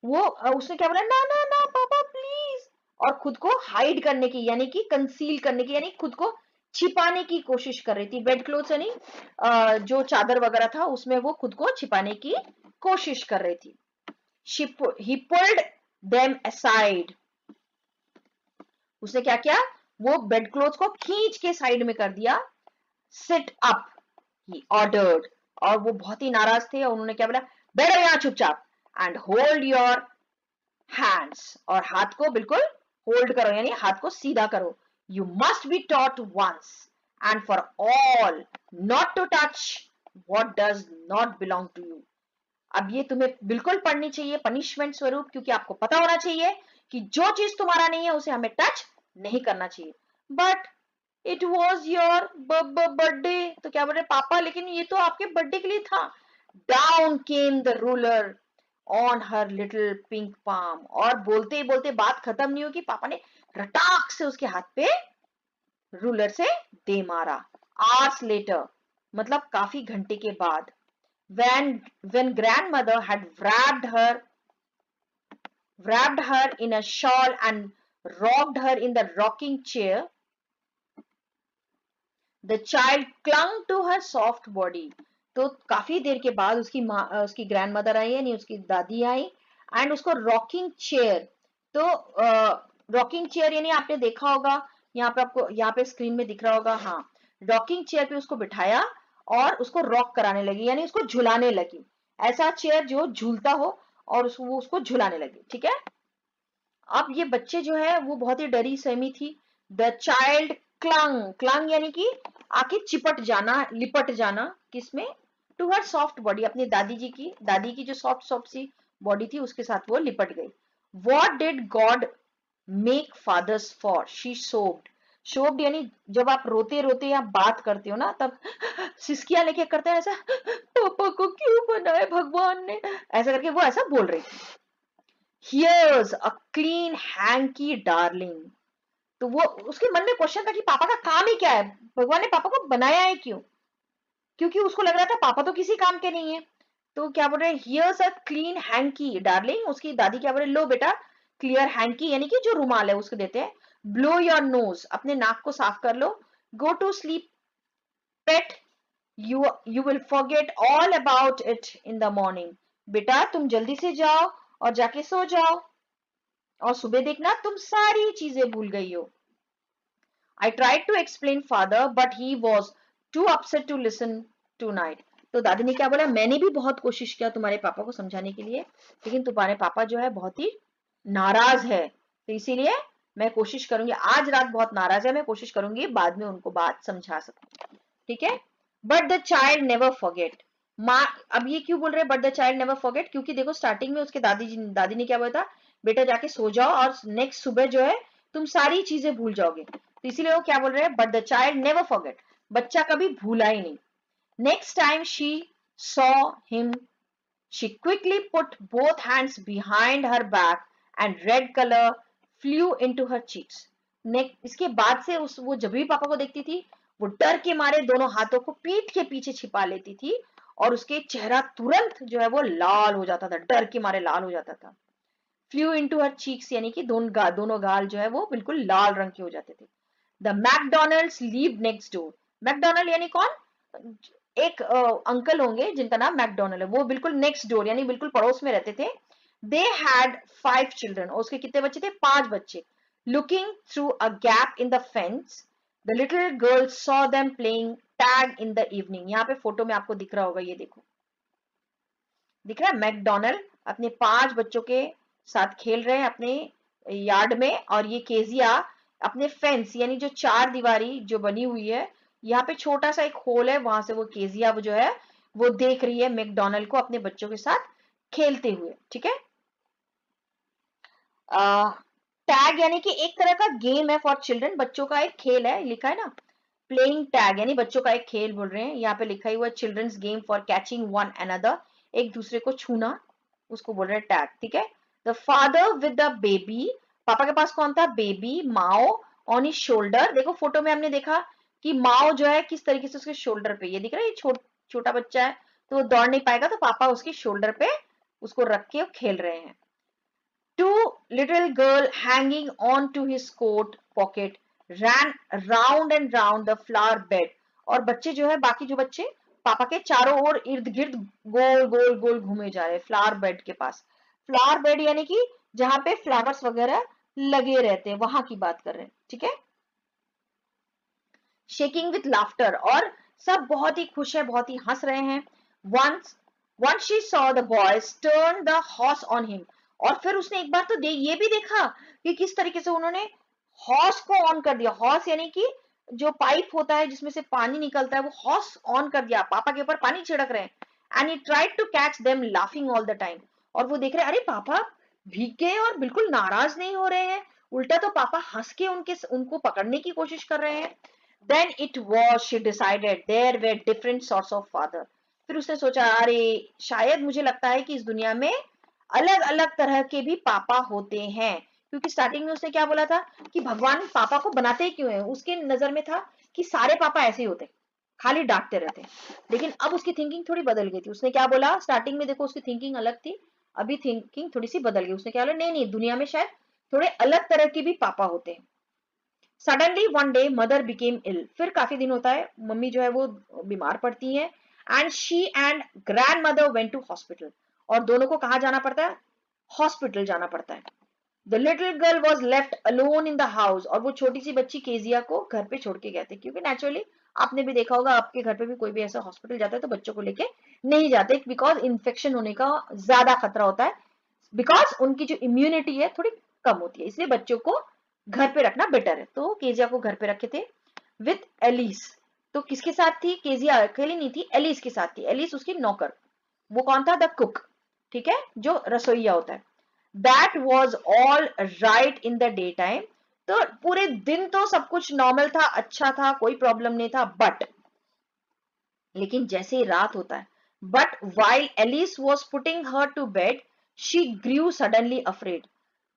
वो उसने क्या बोला, ना ना ना पापा प्लीज, और खुद को हाइड करने की यानी कि कंसील करने की यानी खुद को छिपाने की कोशिश कर रही थी। बेड क्लोथ्स यानी जो चादर वगैरह था उसमें वो खुद को छिपाने की कोशिश कर रही थी। ही पुल्ड देम असाइड। उसने क्या किया, वो बेड क्लोथ को खींच के साइड में कर दिया। सिट अप, ही ऑर्डर्ड, और वो बहुत ही नाराज थे और उन्होंने क्या बोला, बैठो यहां चुपचाप, एंड होल्ड योर हैंड्स, और हाथ को बिल्कुल होल्ड करो यानी हाथ को सीधा करो। You must be taught once and for all not to touch what does not belong to you. अब ये तुम्हें बिल्कुल पढ़नी चाहिए पनिशमेंट स्वरूप, क्योंकि आपको पता होना चाहिए कि जो चीज तुम्हारा नहीं है उसे हमें टच नहीं करना चाहिए। But it was your birthday. तो क्या बोल रहे पापा, लेकिन ये तो आपके बर्थडे के लिए था। Down came the ruler on her little pink palm. और बोलते ही बोलते बात खत्म नहीं होगी, पापा ने रटाक से उसके हाथ पे रूलर से दे मारा. Hours later, मतलब काफी घंटे के बाद, when grandmother had wrapped her in a shawl and rocked her in the rocking chair, the child clung to her soft body. तो काफी देर के बाद उसकी ग्रैंड मदर आई, यानी उसकी दादी आई, एंड उसको रॉकिंग चेयर, तो रॉकिंग चेयर यानी आपने देखा होगा, यहाँ पे आपको यहाँ पे स्क्रीन में दिख रहा होगा, हाँ, रॉकिंग चेयर पे उसको बिठाया और उसको रॉक कराने लगी, यानी उसको झुलाने लगी. ऐसा चेयर जो झूलता हो और उसको झुलाने लगी. ठीक है. अब ये बच्चे जो है वो बहुत ही डरी सहमी थी. द चाइल्ड क्लंग यानी कि आके चिपट जाना, लिपट जाना, किसमें? टू हर सॉफ्ट बॉडी, अपनी दादी की जो सॉफ्ट सॉफ्ट सी बॉडी थी उसके साथ वो लिपट गई. What did God make fathers for? She sobbed यानी जब आप रोते रोते या बात करते हो ना, तब सिसकियां लेके करते हैं ऐसा, पापा को क्यों बनाया भगवान ने, ऐसा करके वो ऐसा बोल रही थी. Here's a clean hanky darling. तो वो उसके मन में क्वेश्चन था कि पापा का काम ही क्या है, भगवान ने पापा को बनाया है क्यों? क्योंकि उसको लग रहा था पापा तो किसी काम के नहीं है. तो क्या बोल रहे हैं? Here's a clean hanky darling. उसकी दादी क्या बोल रहे? लो बेटा, क्लियर हैंकी यानी कि जो रुमाल है उसको देते हैं. ब्लो योर नोज, अपने नाक को साफ कर लो. Go to sleep pet, you will forget all about it in the morning. बेटा तुम जल्दी से जाओ और जाके सो जाओ, और सुबह देखना तुम सारी चीजें भूल गई हो. I tried to explain father but he was too upset to listen tonight. तो दादी ने क्या बोला? मैंने भी बहुत कोशिश किया तुम्हारे पापा को समझाने के लिए, लेकिन तुम्हारे पापा जो है बहुत ही नाराज है, तो इसीलिए मैं कोशिश करूंगी, आज रात बहुत नाराज है, मैं कोशिश करूंगी बाद में उनको बात समझा सकूं. ठीक है. But the child never forget. माँ, अब ये क्यों बोल रहे हैं but the child never forget? क्योंकि देखो स्टार्टिंग में उसके दादी ने क्या बोला था? बेटा जाके सो जाओ और नेक्स्ट सुबह जो है तुम सारी चीजें भूल जाओगे. तो इसीलिए वो क्या बोल रहे हैं? But the child never forget. बच्चा कभी भूला ही नहीं. Next time she saw him, she quickly put both hands behind her back and red color flew into her cheeks. इसके बाद से वो जब भी पापा को देखती थी, वो डर के मारे दोनों हाथों को पीठ के पीछे छिपा लेती थी और उसके चेहरा तुरंत जो है वो लाल हो जाता था, डर के मारे लाल हो जाता था. फ्लू इनटू हर चीक्स यानी कि दोनों गाल जो है वो बिल्कुल लाल रंग के हो जाते थे. The McDonald's leave next door. McDonald यानी कौन? एक अंकल होंगे जिनका नाम मैकडोनल्ड है, वो बिल्कुल नेक्स्ट डोर यानी बिल्कुल पड़ोस में रहते थे. दे हैड 5 चिल्ड्रन, और उसके कितने बच्चे थे? 5 बच्चे. Looking through a gap in the fence, the little girl saw them playing tag in the evening. यहाँ पे फोटो में आपको दिख रहा होगा, ये देखो, दिख रहा है मैकडोनल्ड अपने 5 बच्चों के साथ खेल रहे हैं अपने यार्ड में, और ये केजिया अपने फेंस यानी जो 4 दीवारी जो बनी हुई है, यहाँ पे छोटा सा एक होल है, वहां से वो केजिया वो जो है वो देख रही है मैकडोनल्ड को अपने बच्चों के साथ खेलते हुए. ठीक है. टैग यानी कि एक तरह का गेम है फॉर चिल्ड्रन, बच्चों का एक खेल है, लिखा है ना, प्लेइंग टैग यानी बच्चों का एक खेल बोल रहे हैं. यहाँ पे लिखा हुआ है children's game for catching one another, एक दूसरे को छूना, उसको बोल रहे हैं टैग. ठीक है. The father with the baby, पापा के पास कौन था? Baby. Mao on his shoulder. देखो फोटो में हमने देखा कि माओ जो है किस तरीके से उसके शोल्डर पे, ये दिख रहा है, छोटा बच्चा है तो वो दौड़ नहीं पाएगा, तो पापा उसके शोल्डर पे उसको रख के खेल रहे हैं. Two little girl hanging on to his coat pocket ran round and round the flower bed. और बच्चे जो है, बाकी जो बच्चे पापा के चारों ओर इर्द गिर्द गोल गोल गोल घूमे जा रहे हैं फ्लावर बेड के पास. फ्लावर बेड यानी कि जहां पे फ्लावर्स वगैरह लगे रहते हैं, वहां की बात कर रहे हैं. ठीक है. शेकिंग विथ लाफ्टर, और सब बहुत ही खुश है, बहुत ही हंस रहे हैं. once she saw the boys turn the horse on him, और फिर उसने एक बार तो ये भी देखा कि किस तरीके से उन्होंने हॉर्स को ऑन कर दिया. हॉर्स यानी कि जो पाइप होता है जिसमें से पानी निकलता है, वो हॉर्स ऑन कर दिया, पापा के ऊपर पानी छिड़क रहे हैं. And he tried to catch them laughing all the time, और वो देख रहे हैं अरे पापा भीग गए और बिल्कुल नाराज नहीं हो रहे हैं, उल्टा तो पापा हंस के उनको पकड़ने की कोशिश कर रहे हैं. Then it was, she decided, there were different sorts of father. फिर उसने सोचा अरे शायद मुझे लगता है कि इस दुनिया में अलग अलग तरह के भी पापा होते हैं, क्योंकि स्टार्टिंग में उसने क्या बोला था कि भगवान पापा को बनाते ही क्यों है, उसके नजर में था कि सारे पापा ऐसे ही होते, खाली डांटते रहते। लेकिन अब उसकी थिंकिंग थोड़ी बदल गई थी। उसने क्या बोला स्टार्टिंग में, देखो उसकी थिंकिंग अलग थी, अभी थिंकिंग थोड़ी सी बदल गई। उसने क्या बोला, नहीं नहीं दुनिया में शायद थोड़े अलग तरह के भी पापा होते हैं। Suddenly one day mother became ill, फिर काफी दिन होता है मम्मी जो है वो बीमार पड़ती हैं, and she and grandmother went to hospital, और दोनों को कहा जाना पड़ता है, हॉस्पिटल जाना पड़ता है। The little girl was left alone in the house, और वो छोटी सी बच्ची केजिया को घर पे छोड़ के गए थे, क्योंकि नेचुरली आपने भी देखा होगा आपके घर पे भी कोई भी ऐसा हॉस्पिटल जाता है तो बच्चों को लेके नहीं जाते, बिकॉज इन्फेक्शन होने का ज्यादा खतरा होता है, बिकॉज उनकी जो इम्यूनिटी है थोड़ी कम होती है, इसलिए बच्चों को घर पे रखना बेटर है। तो केजिया को घर पे रखे थे विथ एलिस। तो किसके साथ थी, केजिया अकेली नहीं थी, एलिस के साथ थी। एलिस उसकी नौकर, वो कौन था, द कुक, ठीक है, जो रसोईया होता है। That was all right in the day time, तो पूरे दिन तो सब कुछ नॉर्मल था, अच्छा था, कोई प्रॉब्लम नहीं था, बट लेकिन जैसे ही रात होता है, but while Alice was putting her to bed she grew suddenly afraid.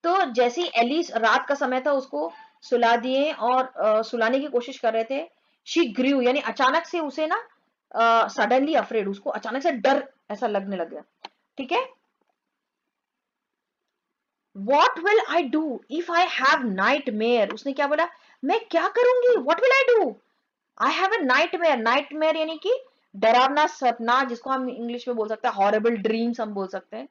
तो जैसे ही एलिस, रात का समय था, उसको सुला दिए और सुलाने की कोशिश कर रहे थे, शी ग्रू यानी अचानक से उसे ना सडनली अफ्रेड, उसको अचानक से डर ऐसा लगने लग गया, ठीक है। What will I do if I have night mayor, उसने क्या बोला, मैं क्या करूंगी, what will I do, I have a night mayor. Night mayor यानी कि डरावना सपना, जिसको हम इंग्लिश में बोल सकते हैं हॉरिबल ड्रीम्स हम बोल सकते हैं।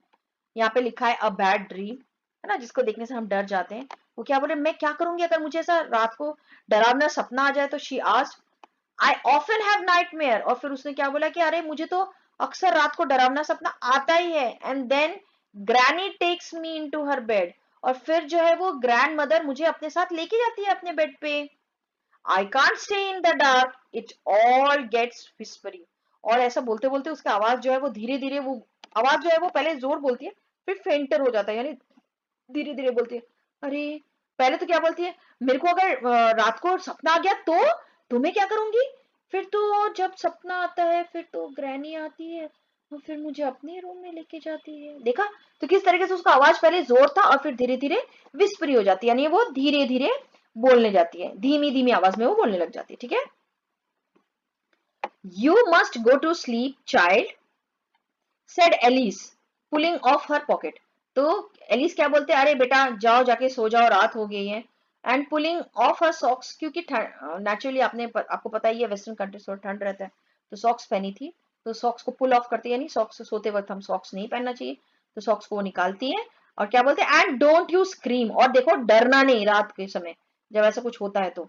यहाँ पे लिखा है अ बैड ड्रीम, है ना, जिसको देखने से हम डर जाते हैं। वो क्या बोले, मैं क्या करूंगी अगर मुझे ऐसा रात को डरावना सपना आ जाए, तो she asked I often have nightmare, और फिर उसने क्या बोला कि अरे मुझे तो अक्सर रात को डरावना सपना आता ही है। And then granny takes me into her bed, और फिर जो है वो ग्रैंड मदर मुझे अपने साथ लेके जाती है अपने बेड पे। I can't stay in the dark, it all gets whispery, और ऐसा बोलते बोलते उसकी आवाज जो है वो धीरे धीरे, वो आवाज जो है वो पहले जोर बोलती है, फिर फेंटर हो जाता है, यानी धीरे धीरे बोलती है। अरे पहले तो क्या बोलती है, मेरे को अगर रात को सपना आ गया तो मैं क्या करूंगी, फिर तो जब सपना आता है फिर तो ग्रैनी आती है और फिर मुझे अपने रूम में लेके जाती है। देखा तो किस तरीके से उसका आवाज पहले जोर था और फिर धीरे धीरे विस्परी हो जाती है, यानी वो धीरे धीरे बोलने जाती है, धीमी धीमी आवाज में वो बोलने लग जाती है, ठीक है। You must go to sleep child said Alice pulling off her pocket. तो एलिस क्या बोलते हैं, अरे बेटा जाओ जाके सो जाओ, रात हो गई है। And pulling off her socks, क्योंकि नेचुरली आपको पता ही है वेस्टर्न कंट्रीज थोड़ा ठंड रहता है, तो सॉक्स पहनी थी, तो सॉक्स को पुल ऑफ करती है, यानी सॉक्स सोते वक्त हम सॉक्स नहीं पहनना चाहिए, तो सॉक्स को वो निकालती है। और क्या बोलते हैं, एंड डोंट यू स्क्रीम, और देखो डरना नहीं रात के समय जब ऐसा कुछ होता है तो।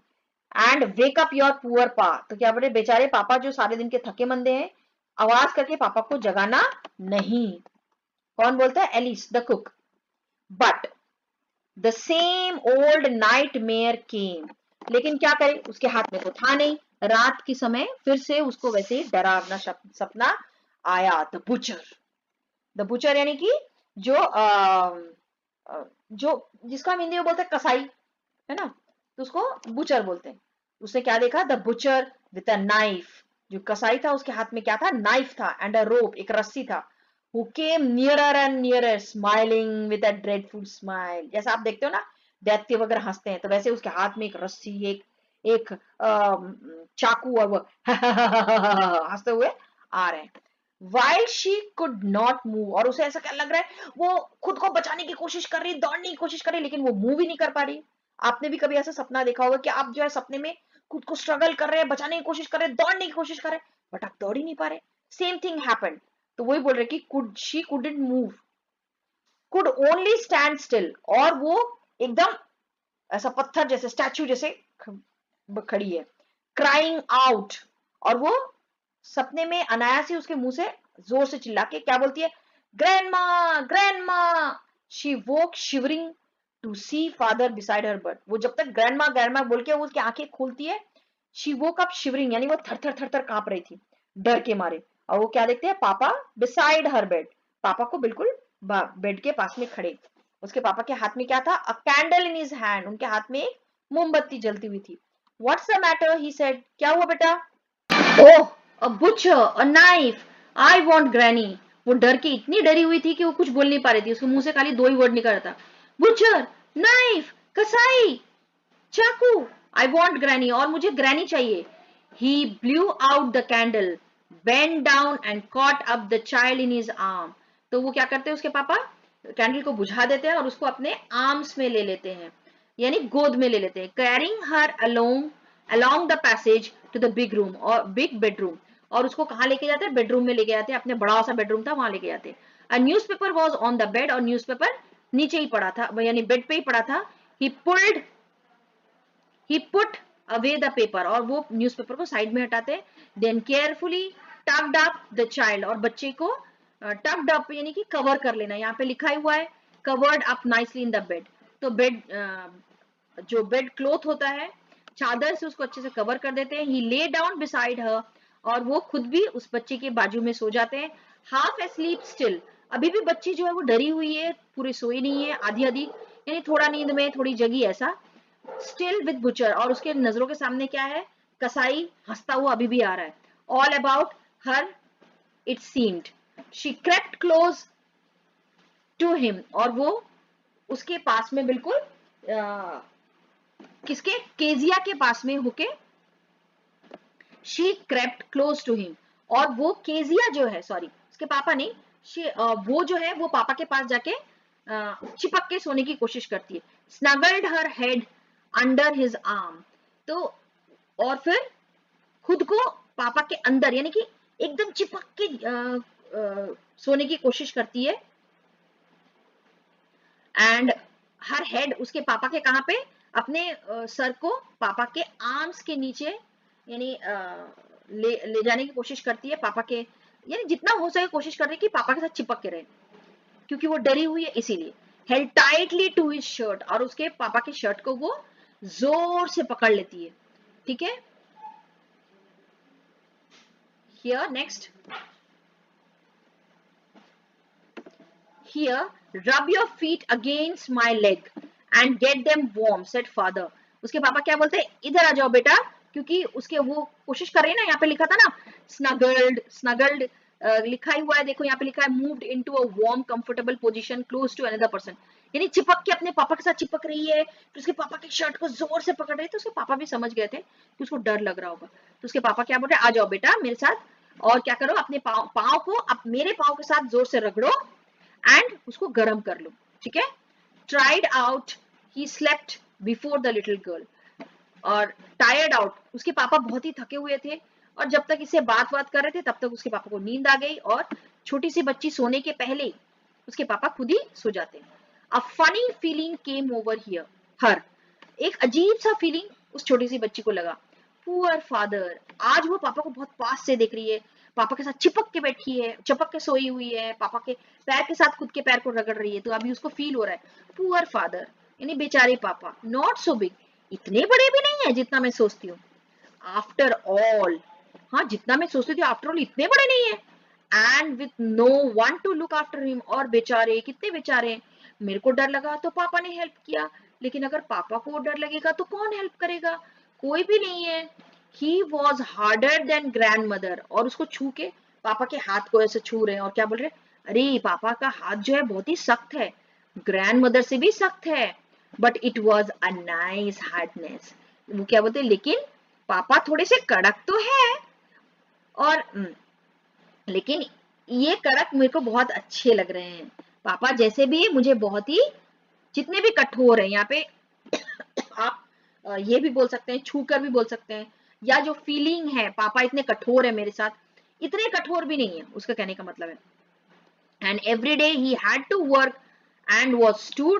And wake up your poor पा, तो क्या बोले, बेचारे पापा जो सारे दिन के थके मंदे हैं, आवाज करके पापा को जगाना नहीं। कौन बोलता है, Alice the cook. But the same old nightmare came, लेकिन क्या करे, उसके हाथ में तो था नहीं, रात के समय फिर से उसको वैसे ही डरावना सपना आया। द बुचर, द बुचर यानी कि जो जो जिसको हम हिंदी में बोलते हैं कसाई, है ना, तो उसको बुचर बोलते हैं। उसने क्या देखा, the butcher with a knife, जो कसाई था उसके हाथ में क्या था, नाइफ था, एंड अ रोप, एक रस्सी था। who came nearer and nearer smiling with a dreadful smile, जैसा आप देखते हो ना दैत्य वगैरह हंसते हैं, तो वैसे उसके हाथ में एक रस्सी, एक एक चाकू, और वो हंसते हुए आ रहे हैं। While she could not move, और उसे ऐसा क्या लग रहा है, वो खुद को बचाने की कोशिश कर रही, दौड़ने की कोशिश कर रही, लेकिन वो मूव ही नहीं कर पा रही। आपने भी कभी ऐसा सपना देखा होगा कि आप जो है सपने में खुद को स्ट्रगल कर रहे हैं, बचाने की कोशिश कर रहे हैं, दौड़ने की कोशिश कर रहे हैं, बट आप दौड़ ही नहीं पा रहे। Same thing happened. तो वही बोल रहे कि could she couldn't move, could only stand still, और वो एकदम ऐसा पत्थर जैसे, स्टैचू जैसे खड़ी है। क्राइंग आउट, और वो सपने में अनायास ही उसके मुंह से जोर से चिल्ला के क्या बोलती है, grandma grandma. She woke shivering to see father beside her bed, वो जब तक ग्रैंडमा ग्रैंडमा बोल के वो उसकी आंखें खोलती है, शी वोक अप शिवरिंग, यानी वो थर थर थर थर कांप रही थी डर के मारे। और वो क्या देखते हैं, पापा बिसाइड हर बेड, पापा को बिल्कुल बेड के पास में खड़े। उसके पापा के हाथ में क्या था, a candle in his hand, उनके हाथ में एक मोमबत्ती जलती हुई थी। What's the matter, he said, क्या हुआ बेटा, oh a butcher, a knife, I want granny. वो डर के इतनी डरी हुई थी कि वो कुछ बोल नहीं पा रही थी, उसके मुंह से खाली 2 ही वर्ड निकल रहा था, बुचर, नाइफ, कसाई, चाकू, आई वॉन्ट ग्रैनी, और मुझे ग्रैनी चाहिए। He blew out the candle, bent down and caught up the child in his arm. तो वो क्या करते हैं, उसके पापा कैंडल को बुझा देते हैं और उसको अपने आर्म्स में ले लेते हैं, यानी गोद में ले लेते हैं। Carrying her along the passage to the big room और big bedroom, और उसको कहाँ लेके जाते हैं, बेडरूम में लेके जाते हैं, अपने बड़ा सा बेडरूम था वहां लेके जाते हैं। A newspaper was on the bed, और न्यूज़पेपर नीचे ही पड़ा था, यानी बेड पे ही पड़ा था। He put away the paper, और वो न्यूज़पेपर को साइड में हटाते हैं। Then carefully tucked up the child, और बच्चे को tucked up यानी कि कवर कर लेना, यहाँ पे लिखा हुआ है covered up nicely in the bed। तो बेड जो बेड क्लोथ होता है, चादर से उसको अच्छे से कवर कर देते हैं। He lay down beside her, और वो खुद भी उस बच्चे के बाजू में सो जाते हैं। Half asleep still, अभी भी बच्ची जो है वो डरी हुई है, पूरी सोई नहीं है, आधी आधी, यानी थोड़ा नींद में थोड़ी जगी ऐसा। स्टिल विद बुचर, और उसके नजरों के सामने क्या है, कसाई हंसता हुआ अभी भी आ रहा है। All about her it seemed, she crept close to him, और वो उसके पास में बिल्कुल किसके, केजिया के पास में होके, she crept close to him, और वो केजिया जो है, सॉरी उसके पापा नहीं, वो जो है वो पापा के पास जाके चिपक के सोने की कोशिश करती है। स्नगल्ड हर हेड अंडर हिज आर्म, तो और फिर खुद को पापा के अंदर यानी कि एकदम चिपक के सोने की कोशिश करती है। एंड हर हेड, उसके पापा के कहाँ पे, अपने सर को पापा के आर्म्स के नीचे, यानी ले जाने की कोशिश करती है पापा के, यानी जितना हो सके कोशिश कर रही है कि पापा के साथ चिपक के रहे, क्योंकि वो डरी हुई है इसीलिए। Held tightly to his shirt, और उसके पापा की शर्ट को वो जोर से पकड़ लेती है। ठीक है, here next, here rub your feet against my leg and get them warm, said father. उसके पापा क्या बोलते हैं, इधर आ जाओ बेटा, क्योंकि उसके वो कोशिश कर रही है ना, यहाँ पे लिखा था ना स्नगल्ड, स्नगल्ड लिखा ही हुआ है, देखो यहाँ पे लिखा है moved into a warm comfortable position close to another person, यानी चिपक के अपने पापा के साथ चिपक रही है, फिर उसके पापा की शर्ट को जोर से पकड़ रही है। तो उसके पापा भी समझ गए थे कि उसको डर लग रहा होगा, तो उसके पापा क्या बोल रहे हैं, आ जाओ बेटा मेरे साथ, और क्या करो, अपने पाँव को अब मेरे पाँव के साथ जोर से रगड़ो एंड उसको गर्म कर लो। ठीक है, tried out he slept before the little girl, और टायर्ड आउट, उसके पापा बहुत ही थके हुए थे, और जब तक इससे बात कर रहे थे तब तक उसके पापा को नींद आ गई, और छोटी सी बच्ची सोने के पहले उसके पापा खुद ही सो जाते हैं। A funny feeling came over here her, एक अजीब सा फीलिंग उस छोटी सी बच्ची को लगा। पुअर फादर, आज वो पापा को बहुत पास से देख रही है, पापा के साथ चिपक के बैठी है, चिपक के सोई हुई है, पापा के पैर के साथ खुद के पैर को रगड़ रही है, तो अभी उसको फील हो रहा है पुअर फादर, यानी बेचारे पापा, नॉट सो बिग, इतने बड़े भी नहीं है जितना मैं सोचती हूँ। आफ्टर ऑल, हाँ जितना मैं सोचती थी आफ्टर ऑल इतने बड़े नहीं है। And with no one to look after him, और बेचारे कितने बेचारे हैं, मेरे को डर लगा तो पापा ने हेल्प किया, लेकिन अगर पापा को डर लगेगा तो कौन हेल्प करेगा, कोई भी नहीं है। He was harder than grand mother, और उसको छू के पापा के हाथ को ऐसे छू रहे हैं और क्या बोल रहे हैं, अरे पापा का हाथ जो है बहुत ही सख्त है, ग्रैंड मदर से भी सख्त है, but it was a nice hardness. वो क्या बोलते हैं, लेकिन पापा थोड़े से कड़क तो है, और लेकिन ये कड़क मेरे को बहुत अच्छे लग रहे हैं, पापा जैसे भी है मुझे बहुत ही, जितने भी कठोर है यहाँ पे आप ये भी बोल सकते हैं, छू कर भी बोल सकते हैं, या जो फीलिंग है पापा इतने कठोर है मेरे साथ, इतने कठोर भी नहीं है, उसका कहने का मतलब है। And every day he had to work and was too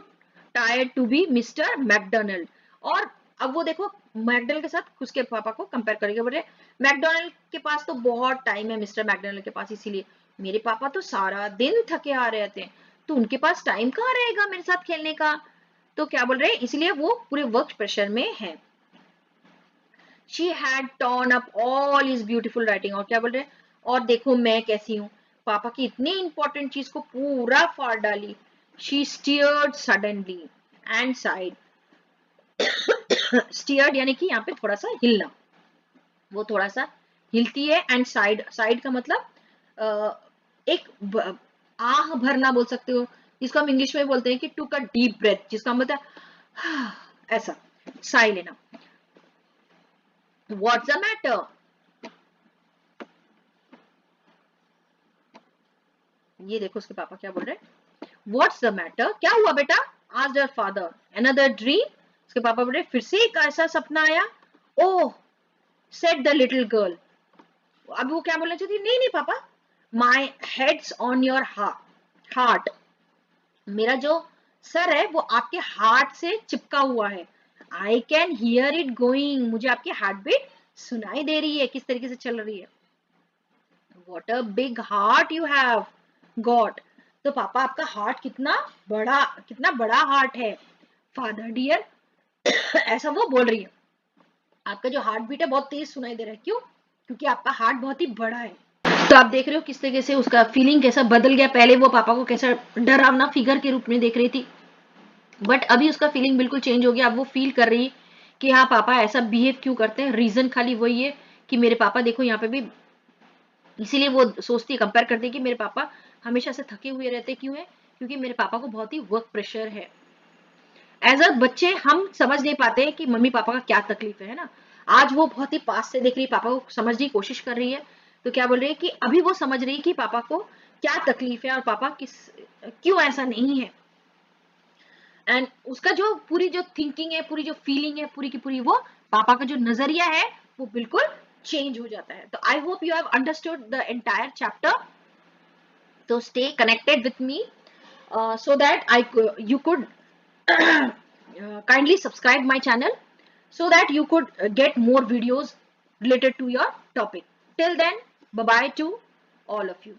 tired to be Mr McDonald, और अब वो देखो मैकडोनल्ड के साथ उसके पापा को कंपेयर करेंगे, बोले मैकडोनल्ड के पास तो बहुत टाइम है मिस्टर मैकडोनल्ड के पास, इसीलिए मेरे पापा तो सारा दिन थके आ रहे थे, तो उनके पास टाइम कहाँ रहेगा मेरे साथ खेलने का, तो क्या बोल रहे हैं, इसलिए वो पूरे वर्क प्रेशर में है। She had torn up all his beautiful writing, और क्या बोल रहे हैं, और देखो मैं कैसी हूँ, पापा की इतनी इंपॉर्टेंट चीज को पूरा फाड़ डाली। She steered suddenly and side, steered यानी कि यहाँ पे थोड़ा सा हिलना, वो थोड़ा सा हिलती है, एंड साइड, साइड का मतलब एक आह भरना बोल सकते हो, इसको हम इंग्लिश में बोलते हैं कि टू अ डीप ब्रेथ, जिसका मतलब ऐसा साई लेना। व्हाट्स द मैटर, ये देखो उसके पापा क्या बोल रहे हैं, व्हाट्स द मैटर, क्या हुआ बेटा, asked her father, another dream, उसके पापा बोल रहे फिर से एक ऐसा सपना आया, ओह सेड द लिटिल गर्ल, अब वो क्या बोलना चाहती, नहीं नहीं पापा, माई हेड्स ऑन योर हार्ट, मेरा जो सर है वो आपके हार्ट से चिपका हुआ है, I can hear it going, मुझे आपकी हार्ट बीट सुनाई दे रही है किस तरीके से चल रही है। What a big heart you have got, तो पापा आपका हार्ट कितना बड़ा हार्ट है, फादर डियर ऐसा वो बोल रही है, आपका जो हार्ट बीट है बहुत तेज सुनाई दे रहा है, क्यों, क्योंकि आपका हार्ट बहुत ही बड़ा है। तो आप देख रहे हो किस तरीके से उसका फीलिंग कैसा बदल गया, पहले वो पापा को कैसा डरावना फिगर के रूप में देख रही थी, बट अभी उसका फीलिंग बिल्कुल चेंज हो गया, अब वो फील कर रही कि हाँ पापा ऐसा बिहेव क्यों करते हैं, रीजन खाली वही है कि मेरे पापा देखो यहाँ पे भी, इसीलिए वो सोचती है, कंपेयर करती है कि मेरे पापा हमेशा से थके हुए रहते क्यों है, क्योंकि मेरे पापा को बहुत ही वर्क प्रेशर है। एज अ बच्चे हम समझ नहीं पाते कि मम्मी पापा का क्या तकलीफ है ना, आज वो बहुत ही पास से देख रही है, पापा को समझने की कोशिश कर रही है, तो क्या बोल रही है कि अभी वो समझ रही है कि पापा को क्या तकलीफ है और पापा क्यों ऐसा नहीं है, एंड उसका जो पूरी जो थिंकिंग है, पूरी जो फीलिंग है, पूरी की पूरी वो पापा का जो नजरिया है वो बिल्कुल चेंज हो जाता है। तो I hope you have understood the entire chapter, तो stay connected with me so that you could kindly subscribe my channel so that you could get more videos related to your topic. Till then, bye bye to all of you.